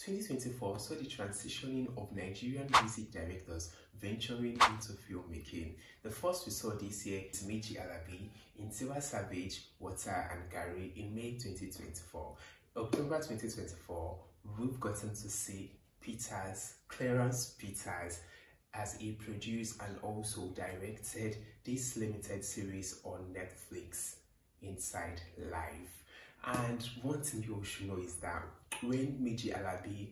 2024 saw the transitioning of Nigerian music directors venturing into filmmaking. The first we saw this year is Meji Alabi in Tiwa Savage, Water and Gary in May 2024. October 2024, we've gotten to see Clarence Peters, as he produced and also directed this limited series on Netflix, Inside Life. And one thing you should know is that when Meji Alabi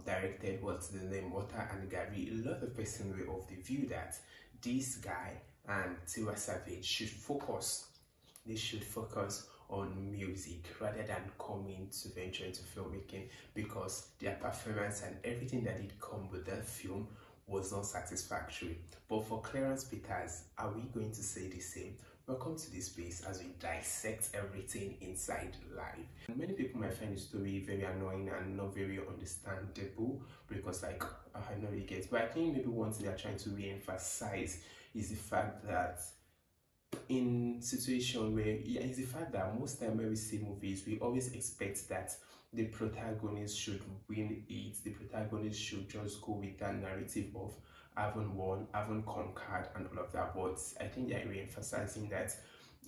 directed What's the Name, Water and Gary, a lot of people were of the view that this guy and Tiwa Savage should focus on music rather than coming to venture into filmmaking, because their performance and everything that did come with the film was not satisfactory. But for Clarence Peters, are we going to say the same? Welcome to this space as we dissect everything inside life. And many people might find the story very annoying and not very understandable, because I know it gets, but I think maybe one thing they're trying to re-emphasize is the fact that in situation where is the fact that most time when we see movies, we always expect that the protagonist should win it. The protagonist should just go with that narrative of having won, having conquered, and all of that. But I think they're re-emphasizing that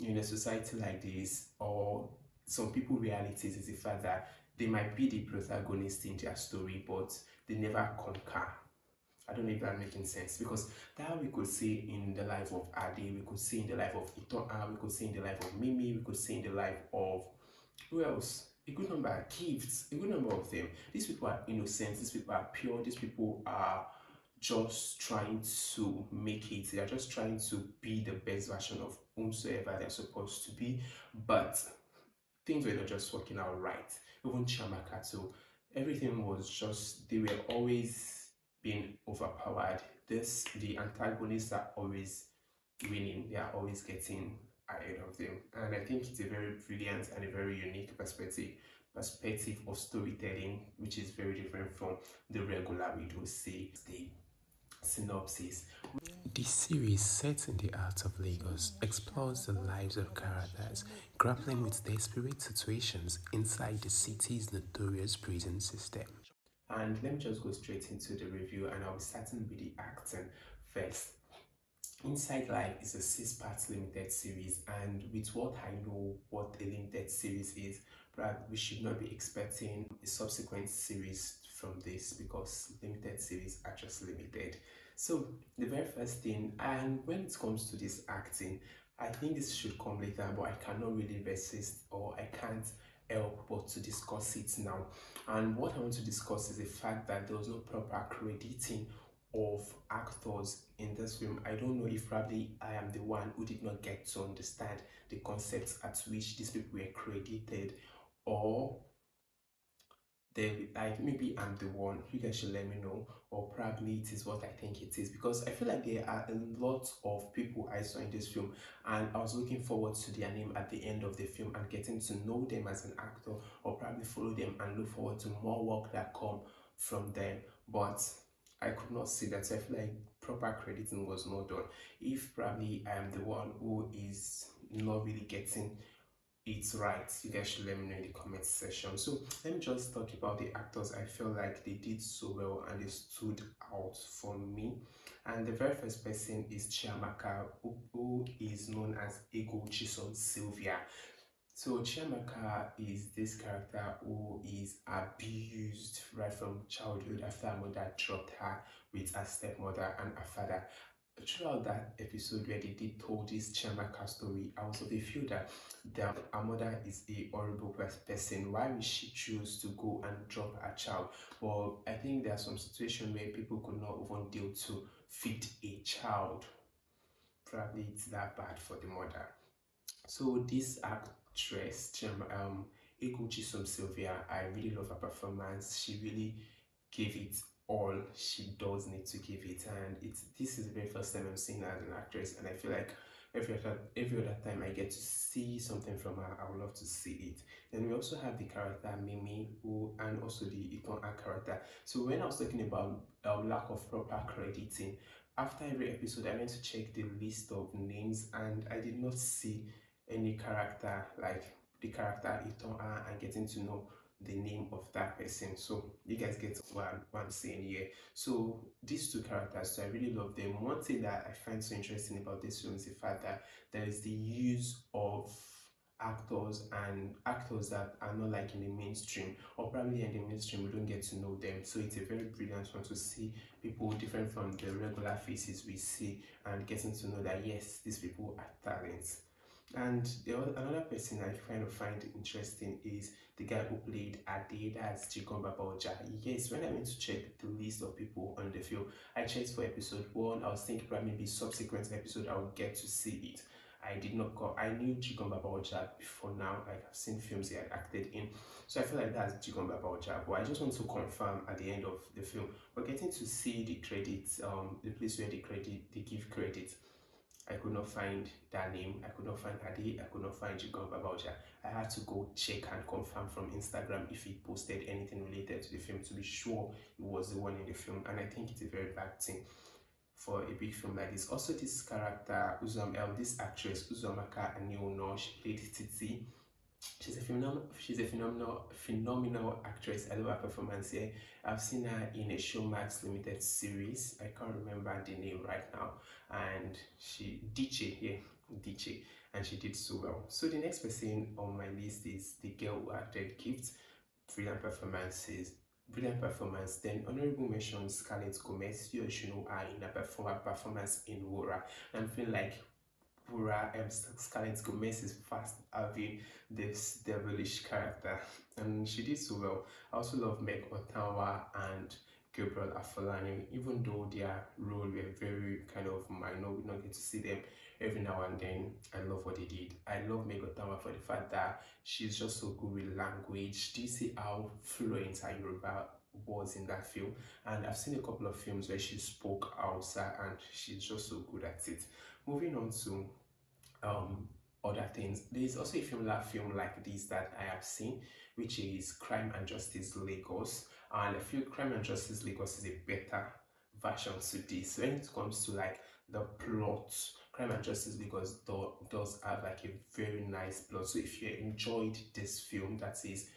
in a society like this, or some people realities, is the fact that they might be the protagonist in their story, but they never conquer. I don't know if that's making sense, because that we could see in the life of Ade, we could see in the life of Itohan, we could see in the life of Mimi, we could see in the life of who else? A good number of gifts, a good number of them. These people are innocent, these people are pure, these people are just trying to make it. They are just trying to be the best version of whomsoever they're supposed to be, but things were not just working out right. Even Chiamaka too, everything was just, they were always being overpowered. The antagonists are always winning, they are always getting ahead of them. And I think it's a very brilliant and a very unique perspective of storytelling, which is very different from the regular we do see the synopsis. This series, set in the heart of Lagos, explores the lives of characters grappling with desperate situations inside the city's notorious prison system. And let me just go straight into the review, and I'll be starting with the acting first. Inside Life is a 6-part limited series, and with what I know what a limited series is, perhaps we should not be expecting a subsequent series from this, because limited series are just limited. So the very first thing, and when it comes to this acting, I think this should come later, but I cannot really resist, or I can't help but to discuss it now. And what I want to discuss is the fact that there was no proper crediting of actors in this film. I don't know if probably I am the one who did not get to understand the concepts at which these people were credited, or maybe I'm the one. You guys should let me know, or probably it is what I think it is, because I feel like there are a lot of people I saw in this film, and I was looking forward to their name at the end of the film and getting to know them as an actor, or probably follow them and look forward to more work that come from them. But I could not see that, so I feel like proper crediting was not done. If probably I am the one who is not really getting it's right, you guys should let me know in the comment section. So let me just talk about the actors. I feel like they did so well and they stood out for me. And the very first person is Chiamaka, who is known as Ego Chisom Sylvia. So Chiamaka is this character who is abused right from childhood after her mother dropped her with her stepmother and her father. Throughout that episode where they did told this Chiamaka story, I was of the view that her mother is a horrible person. Why would she choose to go and drop her child? Well, I think there are some situations where people could not even deal to feed a child. Probably it's that bad for the mother. So this actress, Ego Chisom Sylvia, I really love her performance. She really gave it all she does need to give it, and this is the very first time I'm seeing her as an actress, and I feel like every other time I get to see something from her, I would love to see it. Then we also have the character Mimi, and also the Itohan character. So when I was talking about lack of proper crediting, after every episode I went to check the list of names, and I did not see any character like the character Itohan and getting to know the name of that person. So you guys get what I'm saying here. So these two characters, so I really love them. One thing that I find so interesting about this film is the fact that there is the use of actors and actors that are not like in the mainstream, or probably in the mainstream we don't get to know them. So it's a very brilliant one to see people different from the regular faces we see, and getting to know that yes, these people are talents. And another person I kind of find interesting is the guy who played Ade, that's Chikon Babaoja. Yes, when I went to check the list of people on the film, I checked for episode 1. I was thinking probably maybe subsequent episode I would get to see it. I did not go. I knew Chikon Babaoja before now, like I've seen films he had acted in. So I feel like that's Chikon Babaoja. But I just want to confirm at the end of the film, we're getting to see the credits, the place where they give credit. I could not find that name. I could not find Adi. I could not find Chikon Babaoja. I had to go check and confirm from Instagram if he posted anything related to the film to be sure he was the one in the film. And I think it's a very bad thing for a big film like this. Also, this character, this actress, Uzomaka Aniono, she played Titi. She's a phenomenal actress. I love her performance here. I've seen her in a Showmax limited series. I can't remember the name right now. And Diche, and she did so well. So the next person on my list is the girl who acted Gift. Brilliant performance. Then honorable mention Scarlet Gomez. You should know her in a performance in Wora. I'm feeling like Scarlet Gomez is fast having this devilish character, and she did so well. I also love Magdalene Otanwa and Gabriel Afolayan, even though their role were very kind of minor, we don't get to see them every now and then. I love what they did. I love Magdalene Otanwa for the fact that she's just so good with language. Do you see how fluent her Yoruba was in that film? And I've seen a couple of films where she spoke Hausa and she's just so good at it. Moving on to other things, there's also a film like this that I have seen, which is Crime and Justice Lagos, and I feel Crime and Justice Lagos is a better version to this. When it comes to like the plot, Crime and Justice Lagos does have like a very nice plot. So if you enjoyed this film, that is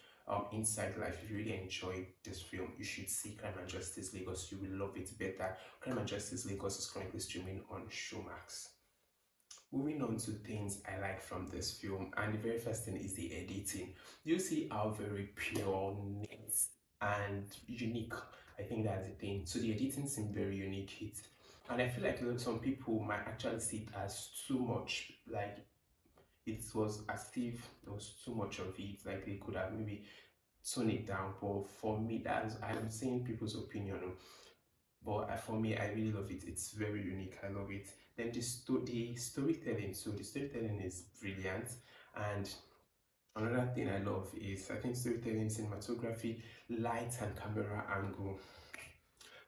Inside Life, if you really enjoyed this film, you should see Crime and Justice Lagos. You will love it better. Crime and Justice Lagos is currently streaming on Showmax. Moving on to things I like from this film, and the very first thing is the editing. You see how very pure, neat, and unique. I think that's the thing. So the editing seemed very unique. And I feel like some people might actually see it as too much. Like it was as if there was too much of it. Like they could have maybe toned it down. But for me, I'm saying people's opinion. But for me, I really love it. It's very unique. I love it. Then the storytelling. So the storytelling is brilliant. And another thing I love is, I think, storytelling, cinematography, light and camera angle.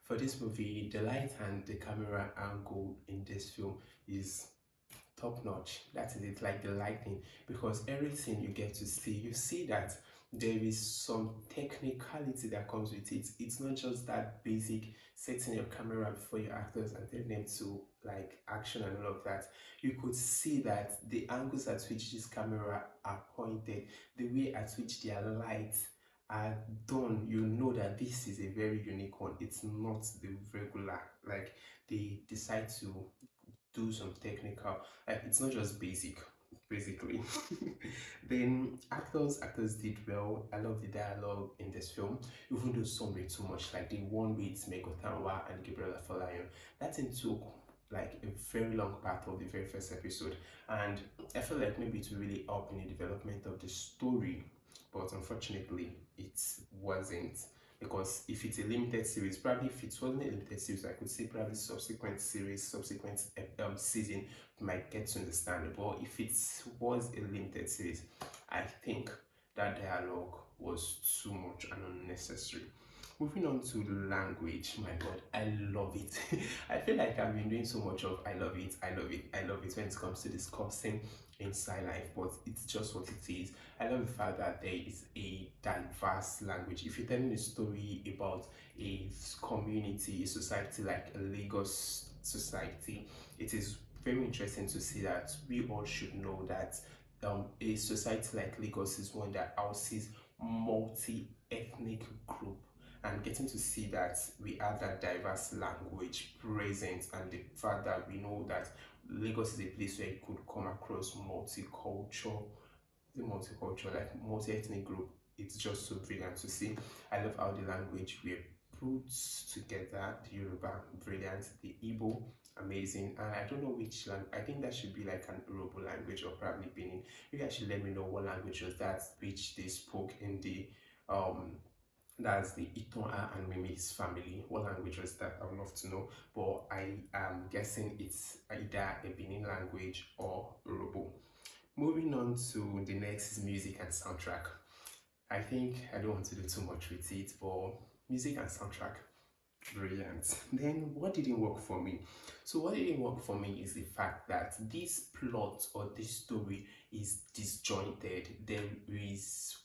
For this movie, the light and the camera angle in this film is top notch. That is it, like the lighting, because everything you get to see, you see that there is some technicality that comes with it. It's not just that basic setting your camera before your actors and telling them to like action and all of that. You could see that the angles at which this camera are pointed, the way at which their lights are done, you know that this is a very unique one. It's not the regular, like they decide to do some technical, like it's not just basic basically. Then actors did well. I love the dialogue in this film, even though some were too much, like the one with Magdalene Otanwa and Gabriel Afolayan. That thing took like a very long part of the very first episode, and I felt like maybe it would really help in the development of the story, but unfortunately it wasn't. Because if it's a limited series, probably if it wasn't a limited series, I could say probably subsequent series, subsequent season might get to understand it. But if it was a limited series, I think that dialogue was too much and unnecessary. Moving on to language, my god, I love it. I feel like I've been doing so much of I love it when it comes to discussing Inside Life, but it's just what it is. I love the fact that there is a diverse language. If you're telling a story about a community, a society like a Lagos society, it is very interesting to see that we all should know that a society like Lagos is one that houses multi-ethnic group, and getting to see that we have that diverse language present, and the fact that we know that Lagos is a place where you could come across like multi-ethnic group. It's just so brilliant to see. I love how the language we put together. The Yoruba, brilliant. The Igbo, amazing. And I don't know which language. I think that should be like an Yoruba language, or probably Benin. You guys should let me know what language was that which they spoke in the that's the Itohan and Mimi's family. What language was that? I would love to know. But I am guessing it's either a Benin language or Yoruba. Moving on to the next is music and soundtrack. I think I don't want to do too much with it, but music and soundtrack, brilliant. Then what didn't work for me? So what didn't work for me is the fact that this plot or this story is disjointed. There's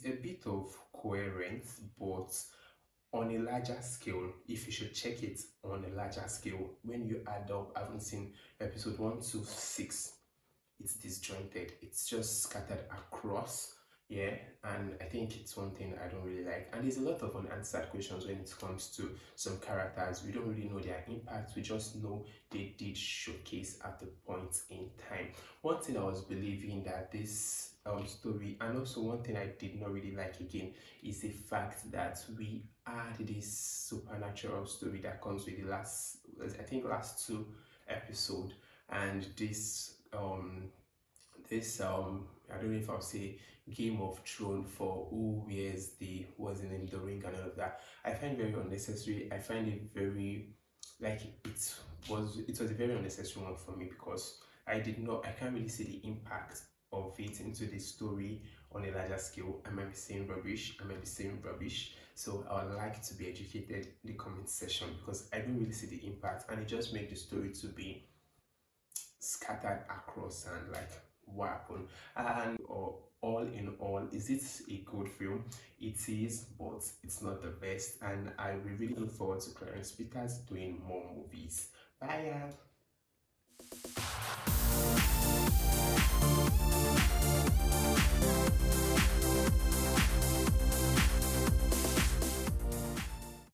a bit of coherence, but on a larger scale, if you should check it on a larger scale, when you add up, I haven't seen episode 1 to 6, it's disjointed, it's just scattered across. Yeah, and I think it's one thing I don't really like. And there's a lot of unanswered questions when it comes to some characters. We don't really know their impact, we just know they did showcase at the point in time. One thing I was believing that this story, and also one thing I did not really like again, is the fact that we add this supernatural story that comes with the last 2 episodes, and this I don't know if I'll say Game of Thrones for who wears the name, the ring and all of that. I find very unnecessary. I find it very, like, it was a very unnecessary one for me, because I can't really see the impact of it into the story on a larger scale. I might be saying rubbish, so I would like to be educated in the comment section, because I don't really see the impact, and it just makes the story to be scattered across, and like, what happened? And all in all, is it a good film? It is, but it's not the best, and I really look forward to Clarence Peters doing more movies. Bye.